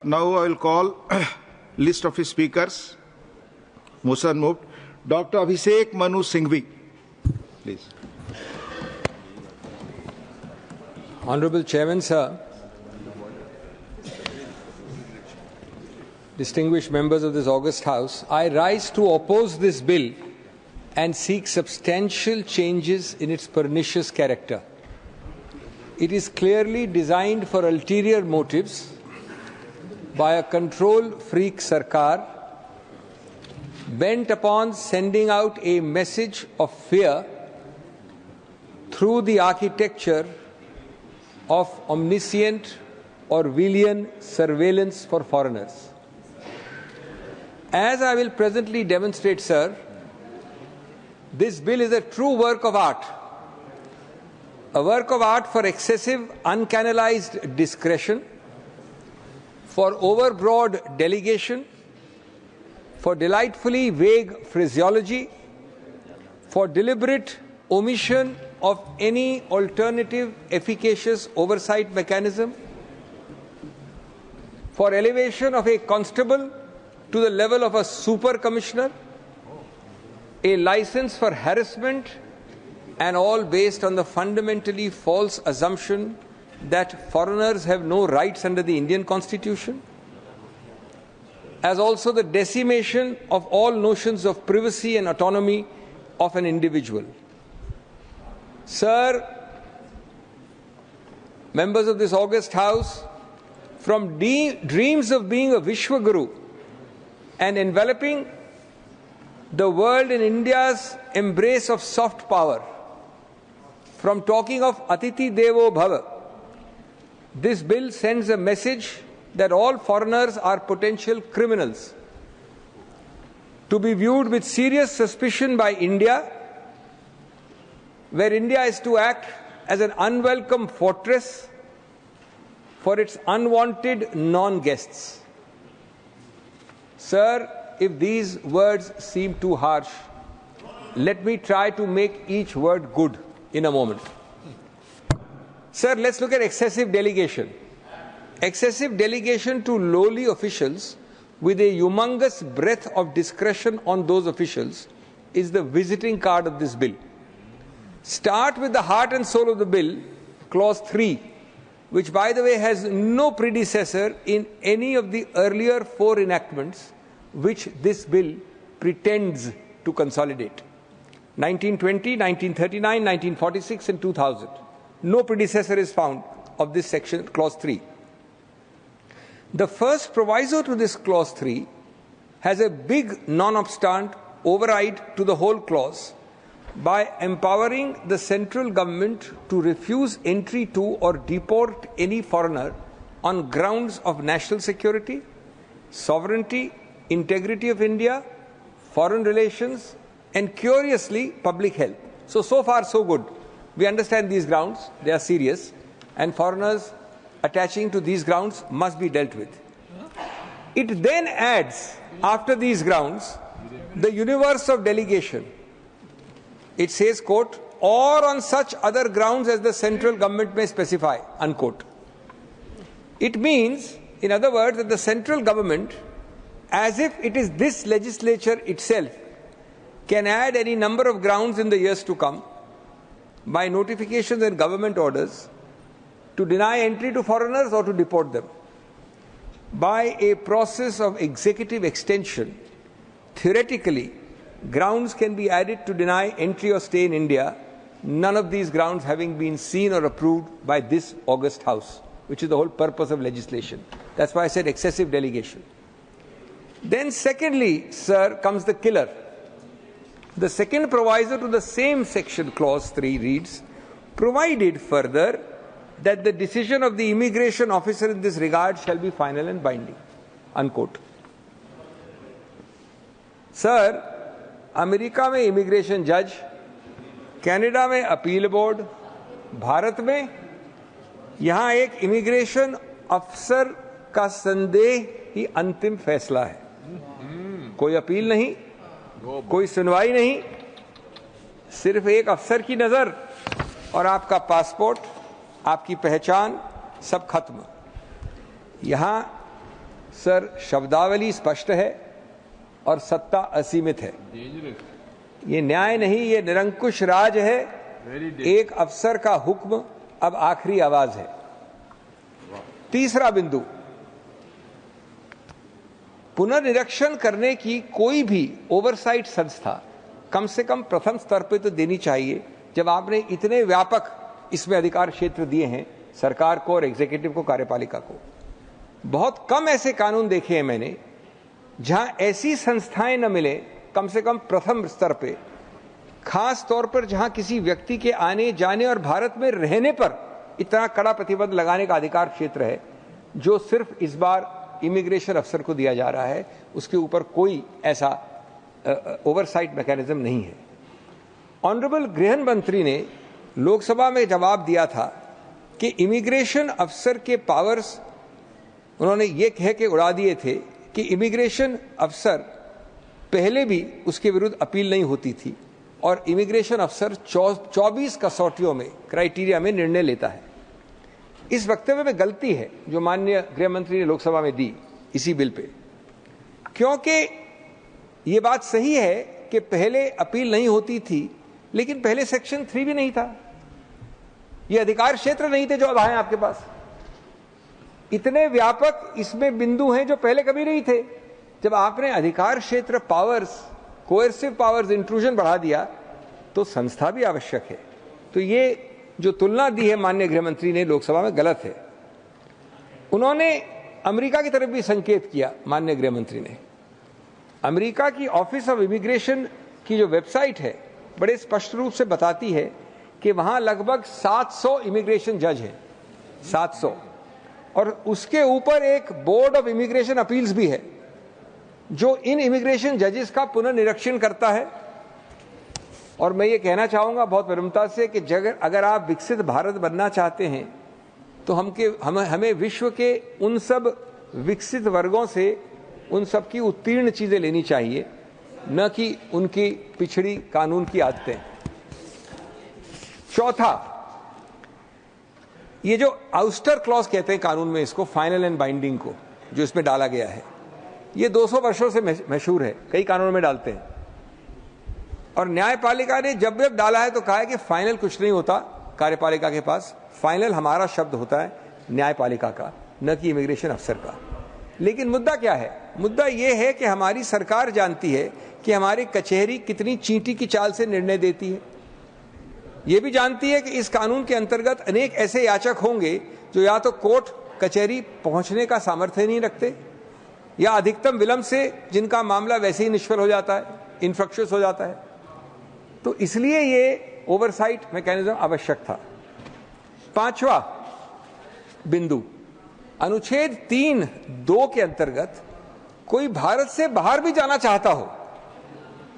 Now I will call list of speakers. Motion moved. Dr. Abhishek Manu Singhvi, please. Honorable Chairman, sir, distinguished members of this august House, I rise to oppose this bill and seek substantial changes in its pernicious character. It is clearly designed for ulterior motives by a control freak Sarkar bent upon sending out a message of fear through the architecture of omniscient Orwellian surveillance for foreigners. As I will presently demonstrate, sir, this bill is a true work of art. A work of art for excessive, uncanalized discretion, for overbroad delegation, for delightfully vague phraseology, for deliberate omission of any alternative efficacious oversight mechanism, for elevation of a constable to the level of a super commissioner, a license for harassment, and all based on the fundamentally false assumption that foreigners have no rights under the Indian Constitution, as also the decimation of all notions of privacy and autonomy of an individual. Sir, members of this august House, from dreams of being a Vishwaguru and enveloping the world in India's embrace of soft power, from talking of Atithi Devo Bhava, this bill sends a message that all foreigners are potential criminals, to be viewed with serious suspicion by India, where India is to act as an unwelcome fortress for its unwanted non-guests. Sir, if these words seem too harsh, let me try to make each word good in a moment. Sir, let's look at excessive delegation. Excessive delegation to lowly officials with a humongous breadth of discretion on those officials is the visiting card of this bill. Start with the heart and soul of the bill, clause 3, which by the way has no predecessor in any of the earlier 4 enactments which this bill pretends to consolidate. 1920, 1939, 1946 and 2000. No predecessor is found of this section, clause 3. The first proviso to this clause 3 has a big non-obstant override to the whole clause by empowering the central government to refuse entry to or deport any foreigner on grounds of national security, sovereignty, integrity of India, foreign relations, and curiously, public health. So far so good. We understand these grounds, they are serious, and foreigners attaching to these grounds must be dealt with. It then adds, after these grounds, the universe of delegation. It says, quote, or on such other grounds as the central government may specify, unquote. It means, in other words, that the central government, as if it is this legislature itself, can add any number of grounds in the years to come by notifications and government orders to deny entry to foreigners or to deport them. By a process of executive extension, theoretically, grounds can be added to deny entry or stay in India, none of these grounds having been seen or approved by this august House, which is the whole purpose of legislation. That's why I said excessive delegation. Then secondly, sir, comes the killer. The second proviso to the same section, clause 3, reads, provided further that the decision of the immigration officer in this regard shall be final and binding, unquote. Sir, America में immigration जज, Canada में appeal board, Bharat में यहां एक immigration अफसर का संदेह ही अंतिम फैसला है. कोई अपील नहीं, कोई सुनवाई नहीं, सिर्फ एक अफसर की नजर और आपका पासपोर्ट, आपकी पहचान, सब खत्म. यहां सर, शब्दावली स्पष्ट है और सत्ता असीमित है। ये न्याय नहीं, ये निरंकुश राज है। एक अफसर का हुक्म अब आखिरी आवाज है। तीसरा बिंदु, पुनर्निरीक्षण करने की कोई भी ओवरसाइट संस्था कम से कम प्रथम स्तर पर तो देनी चाहिए। जब आपने इतने व्यापक इसमें अधिकार क्षेत्र दिए हैं सरकार को और एग्जीक्यूटिव को, कार्यपालिका को, बहुत कम ऐसे कानून देखे हैं मैंने जहां ऐसी संस्थाएं न मिले कम से कम प्रथम स्तर पे, खास तौर पर जहां किसी व्यक्ति के आने जाने और भारत में रहने पर इतना कड़ा प्रतिबंध लगाने का अधिकार क्षेत्र है, जो सिर्फ इस बार इमिग्रेशन अफसर को दिया जा रहा है। उसके ऊपर कोई ऐसा ओवरसाइट मैकेनिज्म नहीं है। ऑनरेबल गृह मंत्री ने लोकसभा में जवाब दिया था कि इमिग्रेशन अफसर के पावर्स उन्होंने ये कह के उड़ा दिए थे कि इमिग्रेशन अफसर पहले भी उसके विरुद्ध अपील नहीं होती थी और इमिग्रेशन अफसर 24 कसौटियों में, क्राइटेरिया में निर्णय लेता है। इस वक्तव्य में गलती है जो माननीय गृह मंत्री ने लोकसभा में दी इसी बिल पे, क्योंकि ये बात सही है कि पहले अपील नहीं होती थी, लेकिन पहले सेक्शन 3 भी नहीं था, ये अधिकार क्षेत्र नहीं थे जो अब आए आपके पास। इतने व्यापक इसमें बिंदु हैं जो पहले कभी नहीं थे। जब आपने अधिकार क्षेत्र, पावर्स, कोएर्सिव पावर्स, इंट्रूजन बढ़ा दिया तो संस्था भी आवश्यक है। तो ये जो तुलना दी है माननीय गृह मंत्री ने लोकसभा में गलत है। उन्होंने अमेरिका की तरफ भी संकेत किया। माननीय गृह मंत्री ने अमेरिका की ऑफिस ऑफ इमिग्रेशन की जो वेबसाइट है बड़े स्पष्ट रूप से बताती है कि वहां लगभग 700 इमिग्रेशन जज हैं, 700, और उसके ऊपर एक बोर्ड ऑफ इमिग्रेशन अपील्स भी है जो इन इमिग्रेशन जजेस का पुनर्निरीक्षण करता है। और मैं ये कहना चाहूंगा बहुत विनम्रता से कि अगर आप विकसित भारत बनना चाहते हैं तो हमें विश्व के उन सब विकसित वर्गों से उन सब की उत्तीर्ण चीजें लेनी चाहिए, न कि उनकी पिछड़ी कानून की आदतें। चौथा, ये जो आउस्टर क्लॉज कहते हैं कानून में, इसको फाइनल एंड बाइंडिंग को, जो इसमें डाला गया है, ये 200 वर्षों से मशहूर है, कई कानूनों में डालते हैं। और न्यायपालिका ने जब डाला है तो कहा है कि फाइनल कुछ नहीं होता कार्यपालिका के पास, फाइनल हमारा शब्द होता है न्यायपालिका का, न कि इमिग्रेशन अफसर का। लेकिन मुद्दा क्या है? मुद्दा यह है कि हमारी सरकार जानती है कि हमारी कचहरी कितनी चींटी की चाल से निर्णय देती है। यह भी जानती है कि इस कानून के अंतर्गत अनेक ऐसे याचक होंगे जो या तो कोर्ट कचहरी पहुंचने का सामर्थ्य नहीं रखते, या अधिकतम विलंब से जिनका मामला वैसे ही निष्फल हो जाता है, इनफ्रक्शस हो जाता है। तो इसलिए ये ओवरसाइट मैकेनिज्म आवश्यक था। पांचवा बिंदु, अनुच्छेद 3(2) के अंतर्गत कोई भारत से बाहर भी जाना चाहता हो,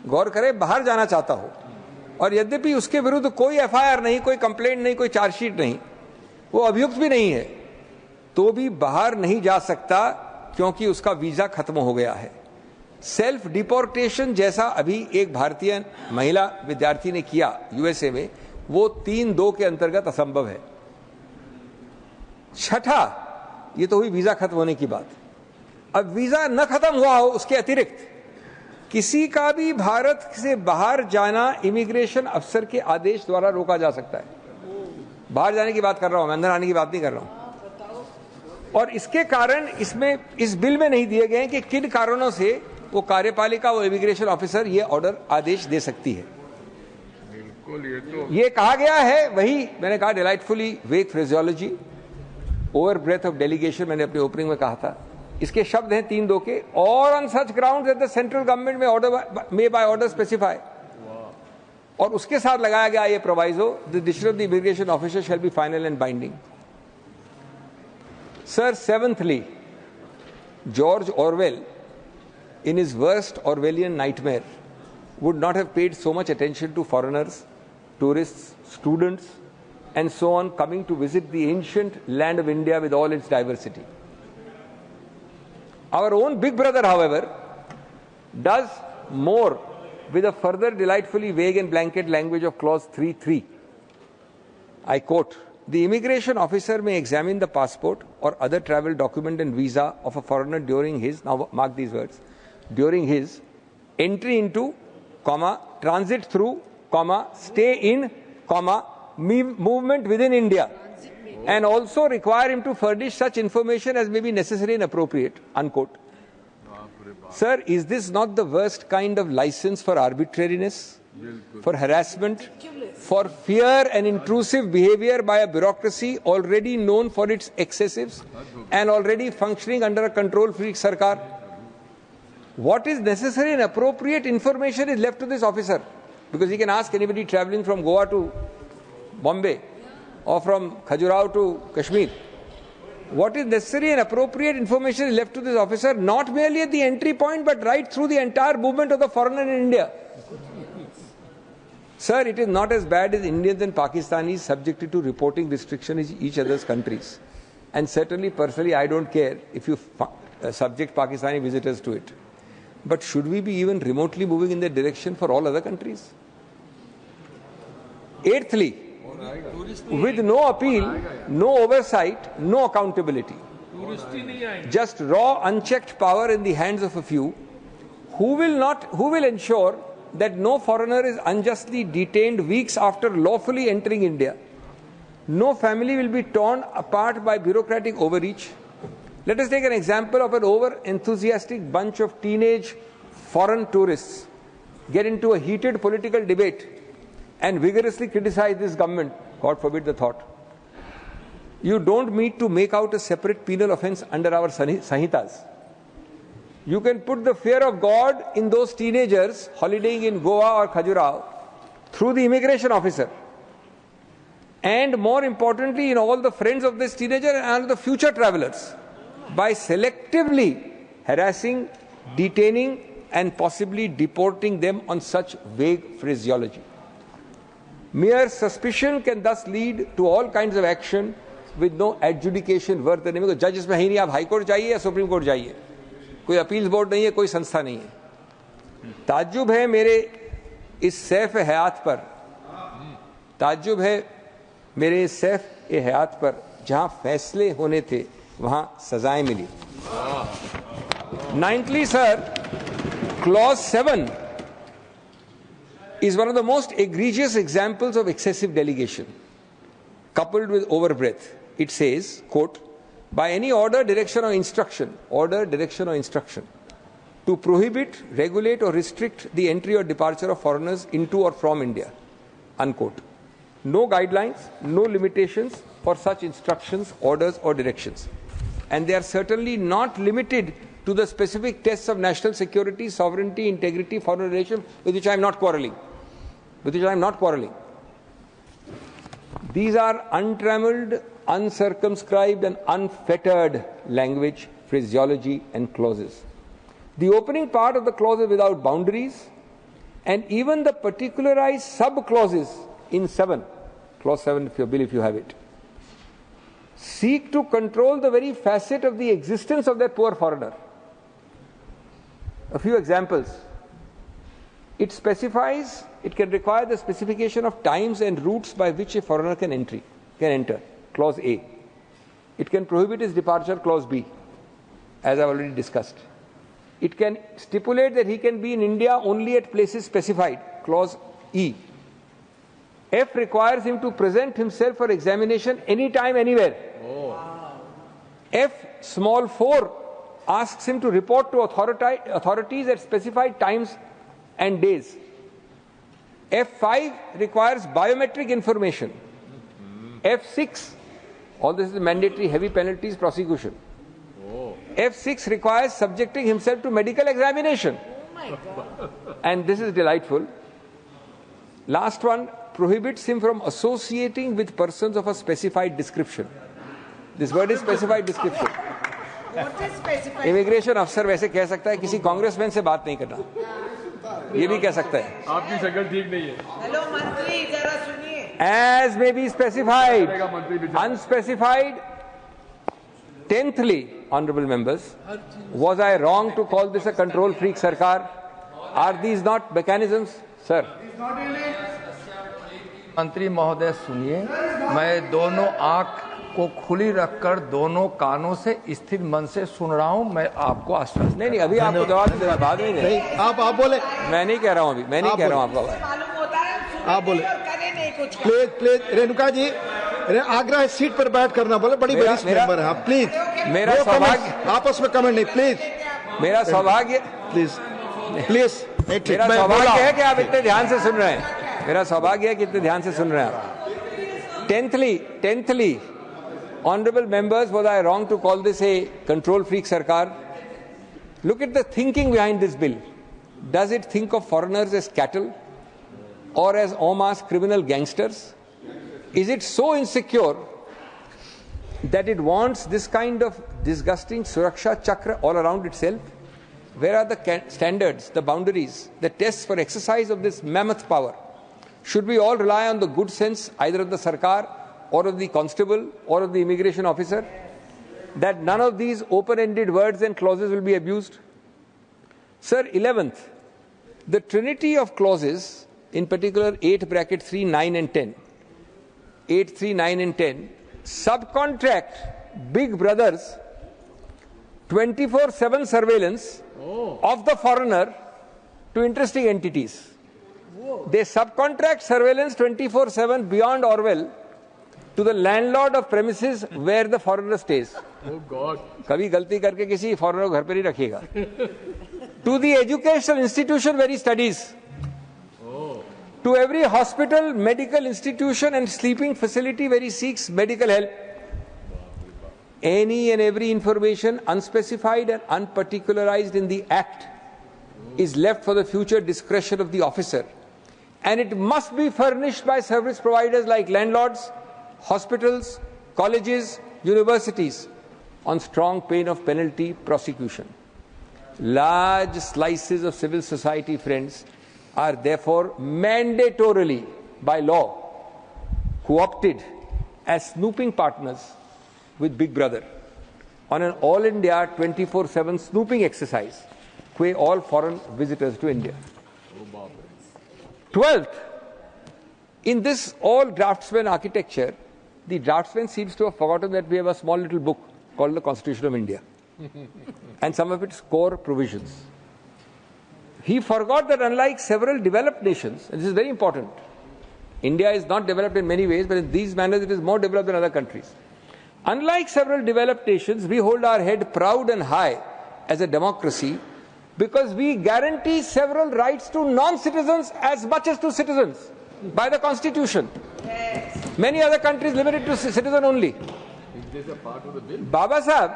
गौर करें, बाहर जाना चाहता हो, और यद्यपि उसके विरुद्ध कोई एफआईआर नहीं, कोई कंप्लेंट नहीं, कोई चार्जशीट नहीं, वो अभियुक्त भी नहीं है, तो भी बाहर नहीं जा सकता क्योंकि उसका वीजा खत्म हो गया है। सेल्फ डिपोर्टेशन जैसा अभी एक भारतीय महिला विद्यार्थी ने किया यूएसए में, वो 3(2) के अंतर्गत असंभव है। छठा, ये तो हुई वीजा खत्म होने की बात। अब वीजा न खत्म हुआ हो, उसके अतिरिक्त किसी का भी भारत से बाहर जाना इमिग्रेशन अफसर के आदेश द्वारा रोका जा सकता है। बाहर जाने की बात कर रहा हूं मैं, अंदर आने की बात नहीं कर रहा हूं। और इसके कारण इसमें, इस बिल में नहीं दिए गए हैं कि किन कारणों से वो कार्यपालिका, वो इमिग्रेशन ऑफिसर ये ऑर्डर, आदेश दे सकती है। ये कहा गया है, वही मैंने कहा, delightfully vague phraseology, over breath of delegation, मैंने अपनी ओपनिंग में कहा था। इसके शब्द हैं 3(2) के, और on such ground that the central government may order may by order specify, और उसके साथ लगाया गया ये proviso, the decision of the immigration officer shall be final and binding. Sir, seventhly, George Orwell in his worst Orwellian nightmare would not have paid so much attention to foreigners, tourists, students, and so on coming to visit the ancient land of India with all its diversity. Our own big brother, however, does more with a further delightfully vague and blanket language of clause 3(3). I quote, the immigration officer may examine the passport or other travel document and visa of a foreigner during his, now mark these words, during his entry into, comma, transit through, comma, stay in, comma, movement within India, and also require him to furnish such information as may be necessary and appropriate, unquote. Sir, is this not the worst kind of license for arbitrariness, for harassment, for fear and intrusive behavior by a bureaucracy already known for its excessives and already functioning under a control-freak Sarkar? What is necessary and appropriate information is left to this officer, because he can ask anybody travelling from Goa to Bombay or from Khajuraho to Kashmir. What is necessary and appropriate information is left to this officer, not merely at the entry point, but right through the entire movement of the foreigner in India. Sir, it is not as bad as Indians and Pakistanis subjected to reporting restrictions in each other's countries. And certainly, personally, I don't care if you subject Pakistani visitors to it. But should we be even remotely moving in that direction for all other countries? Eighthly, with no appeal, no oversight, no accountability, just raw, unchecked power in the hands of a few, who will ensure that no foreigner is unjustly detained weeks after lawfully entering India? No family will be torn apart by bureaucratic overreach. Let us take an example of an over-enthusiastic bunch of teenage foreign tourists get into a heated political debate and vigorously criticize this government. God forbid the thought. You don't need to make out a separate penal offence under our Sanhitas. You can put the fear of God in those teenagers holidaying in Goa or Khajuraho through the immigration officer. And more importantly, in all the friends of this teenager and the future travellers, by selectively harassing, detaining, and possibly deporting them on such vague phraseology. Mere suspicion can thus lead to all kinds of action with no adjudication worth the name. Because judge इसमें है नहीं, आप high court जाइए या supreme court जाइए, कोई appeals board नहीं है, कोई संस्था नहीं है. ताज्जुब है मेरे इस सैफ हयात पर, ताज्जुब है मेरे इस सैफ ए हयात पर, जहां फैसले होने थे वहां सजाएं मिली. Ninthly, sir, clause 7 is one of the most egregious examples of excessive delegation coupled with overbreadth. It says, quote, by any order, direction or instruction, to prohibit, regulate or restrict the entry or departure of foreigners into or from India, unquote. No guidelines, no limitations for such instructions, orders or directions. And they are certainly not limited to the specific tests of national security, sovereignty, integrity, foreign relations, with which I am not quarrelling. These are untrammeled, uncircumscribed and unfettered language, phraseology and clauses. The opening part of the clause is without boundaries, and even the particularized sub-clauses in 7, clause 7 of your bill if you have it, seek to control the very facet of the existence of that poor foreigner. A few examples. It specifies, it can require the specification of times and routes by which a foreigner can enter, clause A. It can prohibit his departure, clause B, as I've already discussed. It can stipulate that he can be in India only at places specified, clause E. F requires him to present himself for examination anytime, anywhere. F small 4 asks him to report to authorities at specified times and days. F5 requires biometric information. F6, all this is mandatory, heavy penalties, prosecution. F6 requires subjecting himself to medical examination. And this is delightful. Last one, prohibits him from associating with persons of a specified description. This word is specified description. Immigration अफसर वैसे कह सकता है किसी congressman से बात नहीं करना, ये भी कह सकता है. आपकी शक्ल ठीक नहीं है. हेलो मंत्री, जरा सुनिए. As may be specified, unspecified. Tenthly, honourable members, was I wrong to call this a control freak Sarkar? Are these not mechanisms, sir? मंत्री महोदय सुनिए, मैं दोनों आंख को खुली रखकर दोनों कानों से स्थिर मन से सुन रहा हूं। मैं आपको आश्वस्त नहीं, आपको जवाब नहीं देना, बाद में नहीं, आप बोले। मैं नहीं कह रहा हूं अभी, मैं नहीं कह रहा हूं आपका। आप बोले प्लीज प्लीज। रेणुका जी, आग्रह है सीट पर बैठ करना बोले, बड़ी वरिष्ठ मेंबर है आप, प्लीज। मेरा सौभाग्य, आपस में कमेंट नहीं, प्लीज। मेरा सौभाग्य, प्लीज प्लीज। मेरा सौभाग्य है कि आप इतने ध्यान से सुन रहे हैं। मेरा सौभाग्य है कि इतने ध्यान से सुन रहे हैं आप। Tenthly, honorable members, was I wrong to call this a control freak sarkar? Look at the thinking behind this bill. Does it think of foreigners as cattle or as en masse criminal gangsters? Is it so insecure that it wants this kind of disgusting Suraksha Chakra all around itself? Where are the standards, the boundaries, the tests for exercise of this mammoth power? Should we all rely on the good sense either of the Sarkar or of the constable or of the immigration officer, that none of these open-ended words and clauses will be abused? Sir, 11th, the trinity of clauses, in particular 8 bracket 3, 9 and 10, 8, 3, 9 and 10, subcontract big brothers 24/7 surveillance of the foreigner to interesting entities. They subcontract surveillance 24/7 beyond Orwell to the landlord of premises where the foreigner stays. Oh God! कभी गलती करके किसी foreigner को घर पे नहीं रखिएगा. To the educational institution where he studies. To every hospital, medical institution and sleeping facility where he seeks medical help. Any and every information unspecified and unparticularized in the Act is left for the future discretion of the officer, and it must be furnished by service providers like landlords, hospitals, colleges, universities, on strong pain of penalty prosecution. Large slices of civil society, friends, are therefore mandatorily by law co-opted as snooping partners with Big Brother on an all-India 24/7 snooping exercise by all foreign visitors to India. 12th, in this all draftsman architecture, the draftsman seems to have forgotten that we have a small little book called the Constitution of India and some of its core provisions. He forgot that unlike several developed nations, and this is very important, India is not developed in many ways, but in these manners it is more developed than other countries. Unlike several developed nations, we hold our head proud and high as a democracy because we guarantee several rights to non-citizens as much as to citizens by the Constitution. Yes. Many other countries limit it to citizen only. Is this a part of the bill? Baba Sahib,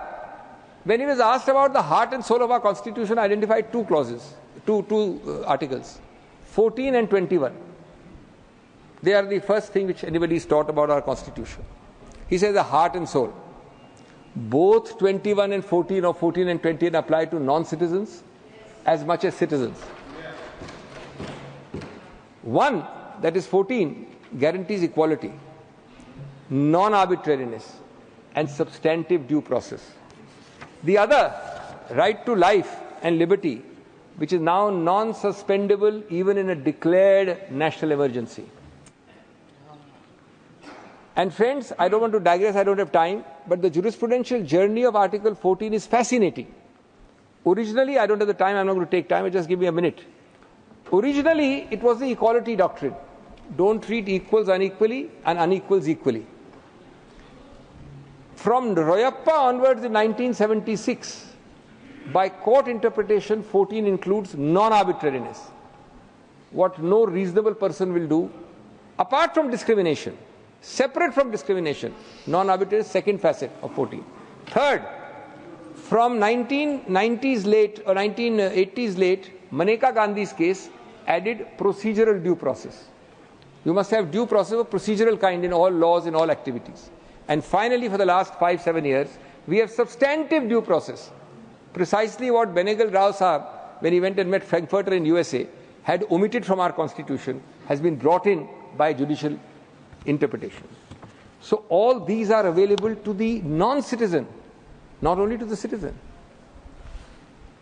when he was asked about the heart and soul of our Constitution, identified two clauses, two articles, 14 and 21. They are the first thing which anybody is taught about our Constitution. He says the heart and soul. Both 21 and 14 or 14 and 20 apply to non-citizens as much as citizens. One, that is 14, guarantees equality, non-arbitrariness and substantive due process. The other, right to life and liberty, which is now non-suspendable even in a declared national emergency. And friends, I don't want to digress, I don't have time, but the jurisprudential journey of Article 14 is fascinating. Originally, I don't have the time, I'm not going to take time, just give me a minute. Originally, it was the equality doctrine. Don't treat equals unequally and unequals equally. From Royappa onwards in 1976, by court interpretation, 14 includes non-arbitrariness. What no reasonable person will do, apart from discrimination, separate from discrimination, non-arbitrary is second facet of 14. Third, from 1990s late or 1980s late, Maneka Gandhi's case added procedural due process. You must have due process of procedural kind in all laws, in all activities. And finally, for the last 5-7 years, we have substantive due process. Precisely what Benegal Rao Sahib, when he went and met Frankfurter in USA, had omitted from our Constitution, has been brought in by judicial interpretation. So all these are available to the non-citizen, not only to the citizen.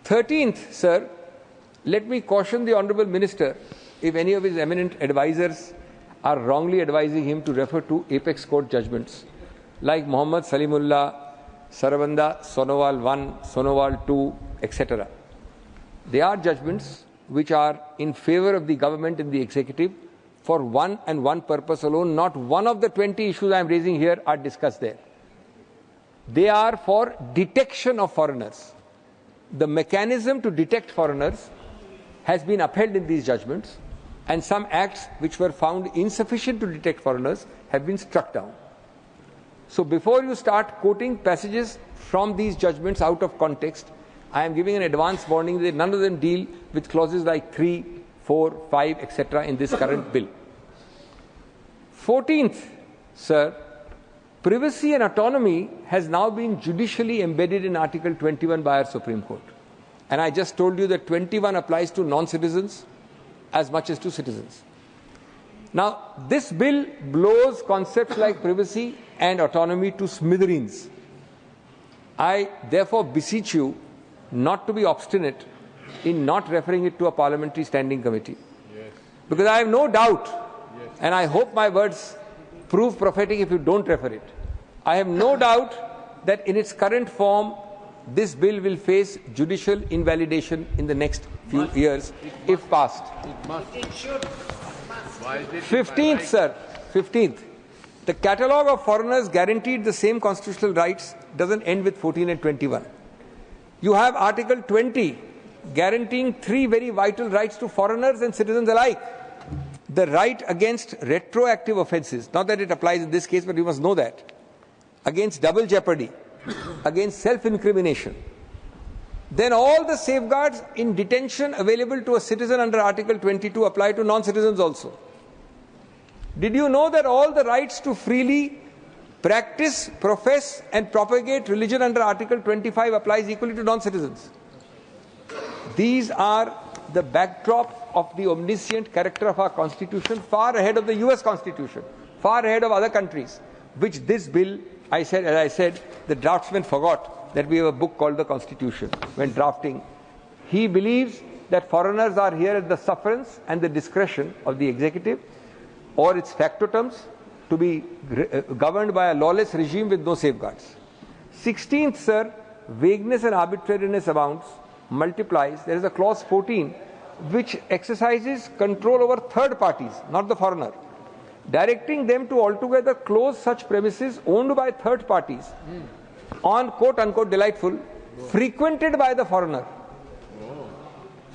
13th, sir, let me caution the Honourable Minister, if any of his eminent advisers are wrongly advising him to refer to apex court judgments like Muhammad Salimullah, Sarabanda, Sonowal 1, Sonowal 2, etc. They are judgments which are in favor of the government and the executive for one and one purpose alone. Not one of the 20 issues I am raising here are discussed there. They are for detection of foreigners. The mechanism to detect foreigners has been upheld in these judgments, and some acts which were found insufficient to detect foreigners have been struck down. So before you start quoting passages from these judgments out of context, I am giving an advance warning that none of them deal with clauses like 3, 4, 5, etc. in this current bill. 14th, sir, privacy and autonomy has now been judicially embedded in Article 21 by our Supreme Court. And I just told you that 21 applies to non-citizens as much as to citizens. Now, this bill blows concepts like privacy and autonomy to smithereens. I therefore beseech you not to be obstinate in not referring it to a parliamentary standing committee. Yes. Because I have no doubt, and I hope my words prove prophetic if you don't refer it. I have no doubt that in its current form, this bill will face judicial invalidation in the next few years if passed. It should. 15th, sir. 15th. The catalogue of foreigners guaranteed the same constitutional rights doesn't end with 14 and 21. You have Article 20 guaranteeing 3 very vital rights to foreigners and citizens alike. The right against retroactive offences, not that it applies in this case, but you must know that, against double jeopardy, against self-incrimination. Then all the safeguards in detention available to a citizen under Article 22 apply to non-citizens also. Did you know that all the rights to freely practice, profess and propagate religion under Article 25 applies equally to non-citizens? These are the backdrop of the omniscient character of our Constitution, far ahead of the US Constitution, far ahead of other countries, which this bill, as I said, the draftsman forgot that we have a book called the Constitution when drafting. He believes that foreigners are here at the sufferance and the discretion of the executive or its factotums to be governed by a lawless regime with no safeguards. 16th, sir, vagueness and arbitrariness abounds, multiplies. There is a clause 14 which exercises control over third parties, not the foreigner, directing them to altogether close such premises owned by third parties on quote-unquote delightful, frequented by the foreigner.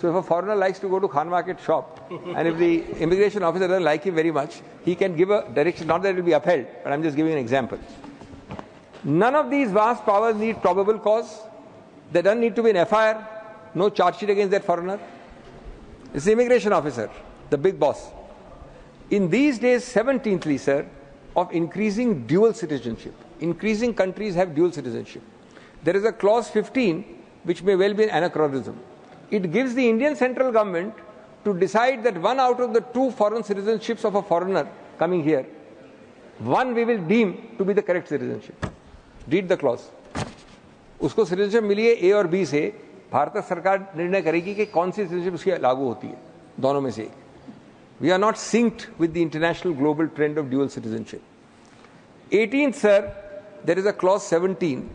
So if a foreigner likes to go to Khan Market shop and if the immigration officer doesn't like him very much, he can give a direction, not that it will be upheld, but I'm just giving an example. None of these vast powers need probable cause. There doesn't need to be an FIR, no charge sheet against that foreigner. It's the immigration officer, the big boss. In these days, 17thly, sir, of increasing dual citizenship. Increasing countries have dual citizenship. There is a clause 15 which may well be an anachronism. It gives the Indian central government to decide that one out of the 2 foreign citizenships of a foreigner coming here, one we will deem to be the correct citizenship. Read the clause. उसको citizenship मिली है A और B से, भारत सरकार निर्णय करेगी कि कौन सी citizenship उसकी लागू होती है, दोनों में से एक. We are not synced with the international global trend of dual citizenship. 18th, sir, there is a clause 17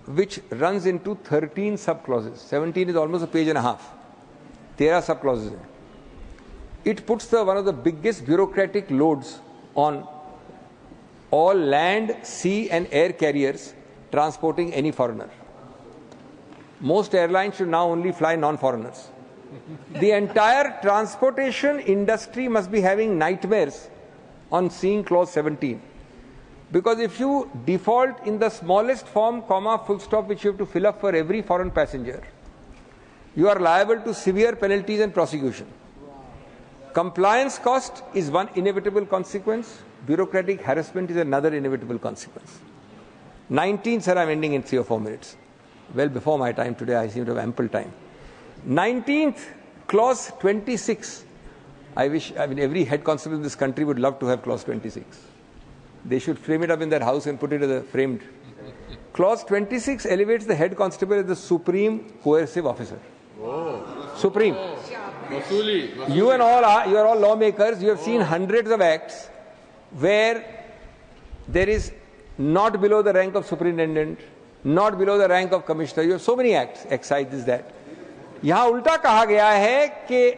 which runs into 13 sub-clauses. 17 is almost a page and a half. 13 sub-clauses. It puts one of the biggest bureaucratic loads on all land, sea and air carriers transporting any foreigner. Most airlines should now only fly non-foreigners. The entire transportation industry must be having nightmares on seeing clause 17. Because if you default in the smallest form, comma, full stop, which you have to fill up for every foreign passenger, you are liable to severe penalties and prosecution. Compliance cost is one inevitable consequence. Bureaucratic harassment is another inevitable consequence. 19, sir, I'm ending in 3 or 4 minutes. Well before my time today, I seem to have ample time. 19th, clause 26. I mean, every head constable in this country would love to have clause 26. They should frame it up in their house and put it as a framed. Clause 26 elevates the head constable as the supreme coercive officer. Oh. Supreme. You are all lawmakers. You have seen hundreds of acts where there is not below the rank of superintendent, not below the rank of commissioner. You have so many acts, excise is that. यहां उल्टा कहा गया है कि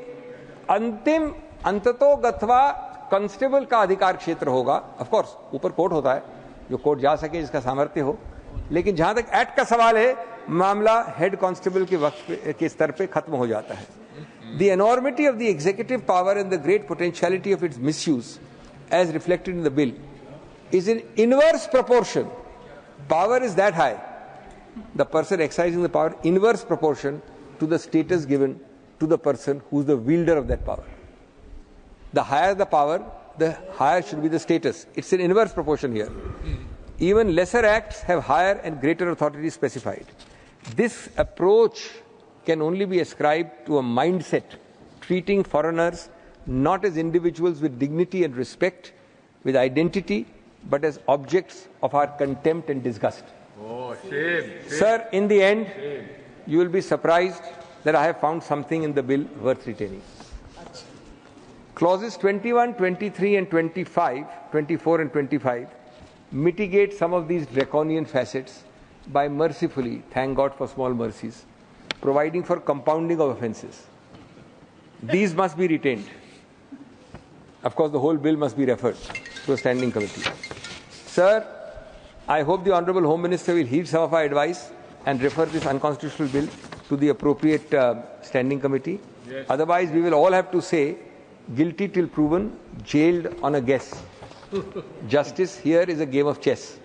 अंतिम अंततो गत्वा constable का अधिकार क्षेत्र होगा. ऑफ कोर्स ऊपर कोर्ट होता है, जो कोर्ट जा सके, जिसका सामर्थ्य हो, लेकिन जहां तक एक्ट का सवाल है, मामला हेड कांस्टेबल के वक्त के स्तर पे खत्म हो जाता है. The enormity of the executive power and the great potentiality of its misuse, as reflected in the bill, is in inverse proportion. Power is that high. The person exercising the power, inverse proportion to the status given to the person who is the wielder of that power. The higher the power, the higher should be the status. It's in inverse proportion here. Even lesser acts have higher and greater authority specified. This approach can only be ascribed to a mindset treating foreigners not as individuals with dignity and respect, with identity, but as objects of our contempt and disgust. Oh, shame. Sir, in the end, you will be surprised that I have found something in the bill worth retaining. Clauses 21, 23 and 25, 24 and 25 mitigate some of these draconian facets by mercifully, thank God for small mercies, providing for compounding of offences. These must be retained. Of course, the whole bill must be referred to a standing committee. Sir, I hope the Honourable Home Minister will heed some of our advice and refer this unconstitutional bill to the appropriate standing committee. Yes. Otherwise, we will all have to say, guilty till proven, jailed on a guess. Justice here is a game of chess.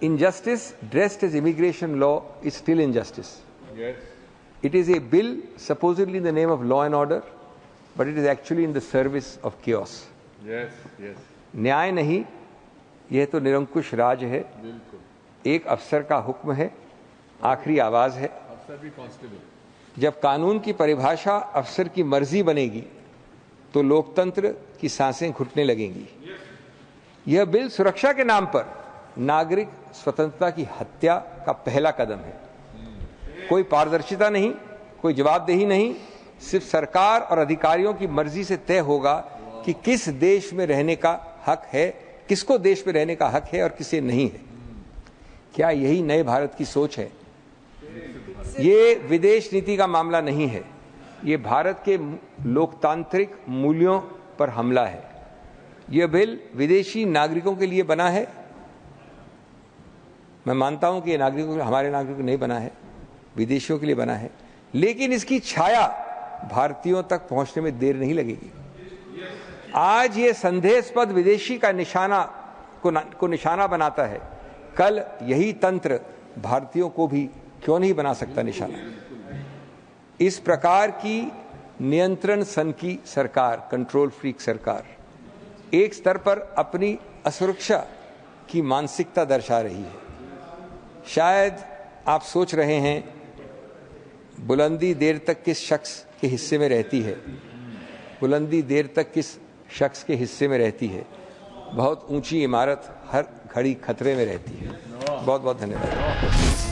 Injustice dressed as immigration law is still injustice. Yes. It is a bill supposedly in the name of law and order, but it is actually in the service of chaos. Yes, yes. न्याय नहीं, यह तो निरंकुश राज है. एक अफसर का हुक्म है, आखिरी आवाज है. अफसर भी कांस्टेबल. जब कानून की परिभाषा अफसर की मर्जी बनेगी, तो लोकतंत्र की सांसें घुटने लगेंगी. यह बिल सुरक्षा के नाम पर नागरिक स्वतंत्रता की हत्या का पहला कदम है. कोई पारदर्शिता नहीं, कोई जवाबदेही नहीं, सिर्फ सरकार और अधिकारियों की मर्जी से तय होगा कि किस देश में रहने का हक है, किसको देश में रहने का हक है और किसे नहीं है. क्या यही नए भारत की सोच है? ये विदेश नीति का मामला नहीं है, ये भारत के लोकतांत्रिक मूल्यों पर हमला है. यह बिल विदेशी नागरिकों के लिए बना है. मैं मानता हूं कि ये नागरिकों, हमारे नागरिकों के नहीं बना है, विदेशियों के लिए बना है, लेकिन इसकी छाया भारतीयों तक पहुंचने में देर नहीं लगेगी. आज ये संदेहास्पद विदेशी का निशाना को निशाना बनाता है, कल यही तंत्र भारतीयों को भी क्यों नहीं बना सकता निशाना. इस प्रकार की नियंत्रण सन की सरकार, कंट्रोल फ्रीक सरकार, एक स्तर पर अपनी असुरक्षा की मानसिकता दर्शा रही है. शायद आप सोच रहे हैं, बुलंदी देर तक किस शख्स के हिस्से में रहती है, बुलंदी देर तक किस शख्स के हिस्से में रहती है. बहुत ऊंची इमारत हर घड़ी खतरे में रहती है. बहुत बहुत धन्यवाद.